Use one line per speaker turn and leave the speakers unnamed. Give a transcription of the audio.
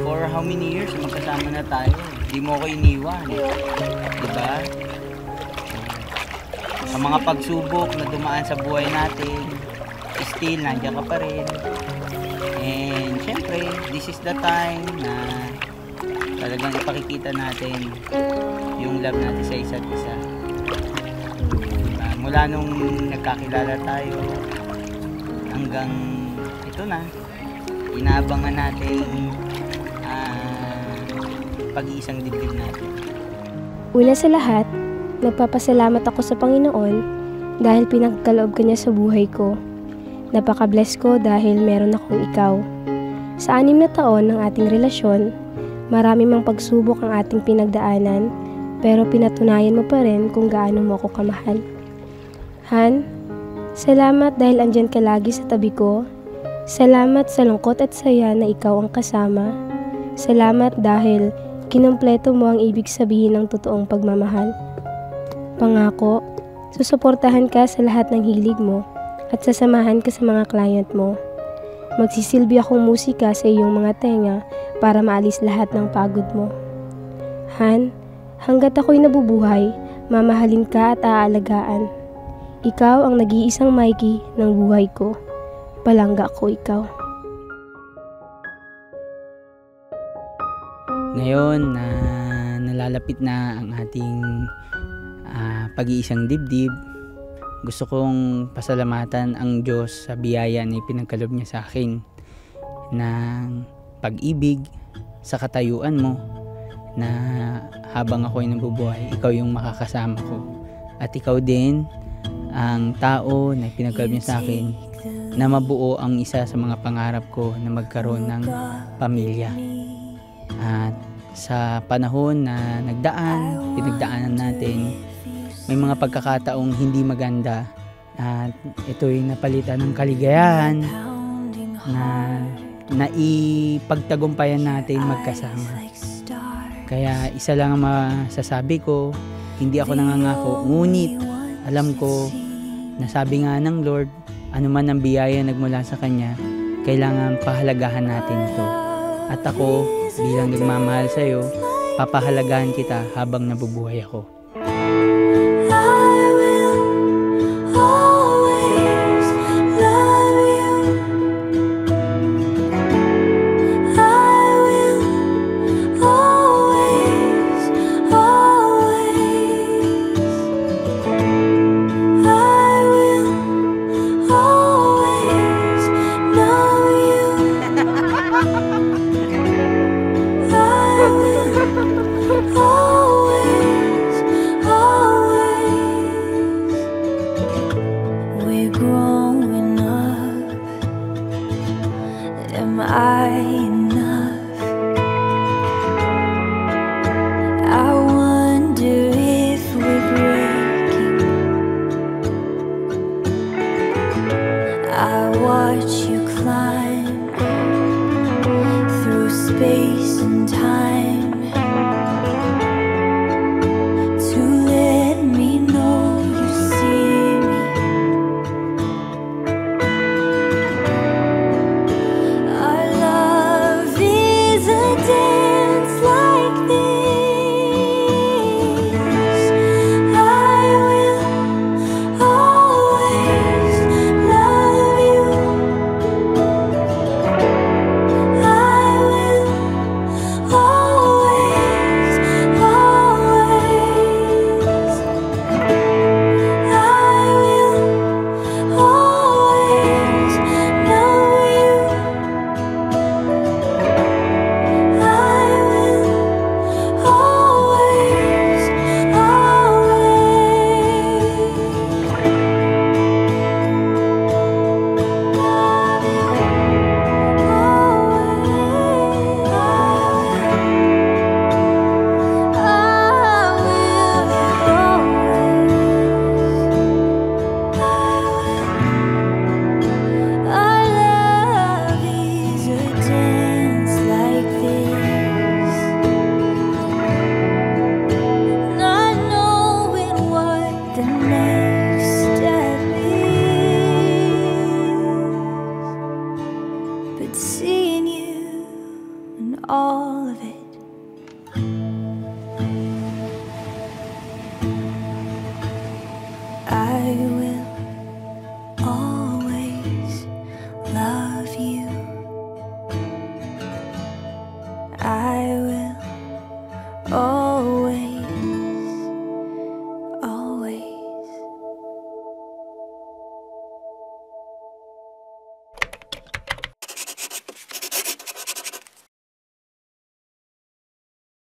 For how many years magkasama na tayo? Di mo ko iniwan. Diba? Ang mga pagsubok na dumaan sa buhay natin, still nandiyan ka pa rin. And syempre, this is the time na talagang ipakikita natin yung love natin sa isa't isa. Mula nung nagkakilala tayo hanggang ito na, inaabangan natin pag-iisang dibdib natin.
Una sa lahat, nagpapasalamat ako sa Panginoon dahil pinagkaloob ka niya sa buhay ko. Napaka-bless ko dahil meron akong ikaw. Sa 6 na taon ng ating relasyon, marami mang pagsubok ang ating pinagdaanan, pero pinatunayan mo pa rin kung gaano mo ako kamahal. Han, salamat dahil andyan ka lagi sa tabi ko. Salamat sa lungkot at saya na ikaw ang kasama. Salamat dahil kinumpleto mo ang ibig sabihin ng totoong pagmamahal. Pangako, susuportahan ka sa lahat ng hilig mo at sasamahan ka sa mga client mo. Magsisilbi akong musika sa iyong mga tenga para maalis lahat ng pagod mo. Han, hanggat ako'y nabubuhay, mamahalin ka at aalagaan. Ikaw ang nag-iisang Mikey ng buhay ko. Palangga ko ikaw.
Ngayon na nalalapit na ang ating pag-iisang dibdib, gusto kong pasalamatan ang Diyos sa biyaya na ipinagkaloob niya sa akin ng pag-ibig sa katayuan mo, na habang ako'y nabubuhay, ikaw yung makakasama ko. At ikaw din ang tao na ipinagkaloob niya sa akin na mabuo ang isa sa mga pangarap ko na magkaroon ng pamilya. At sa panahon na pinagdaanan natin, may mga pagkakataong hindi maganda at ito'y napalitan ng kaligayahan na naipagtagumpayan natin magkasama. Kaya isa lang ang masasabi ko, hindi ako nangangako, ngunit alam ko na sabi nga ng Lord, anuman ang biyaya nagmula sa Kanya, kailangan pahalagahan natin ito. At ako, bilang nagmamahal sa iyo, papahalagahan kita habang nabubuhay ako.
Am I enough? I wonder if we're breaking. I watch you climb through space and time.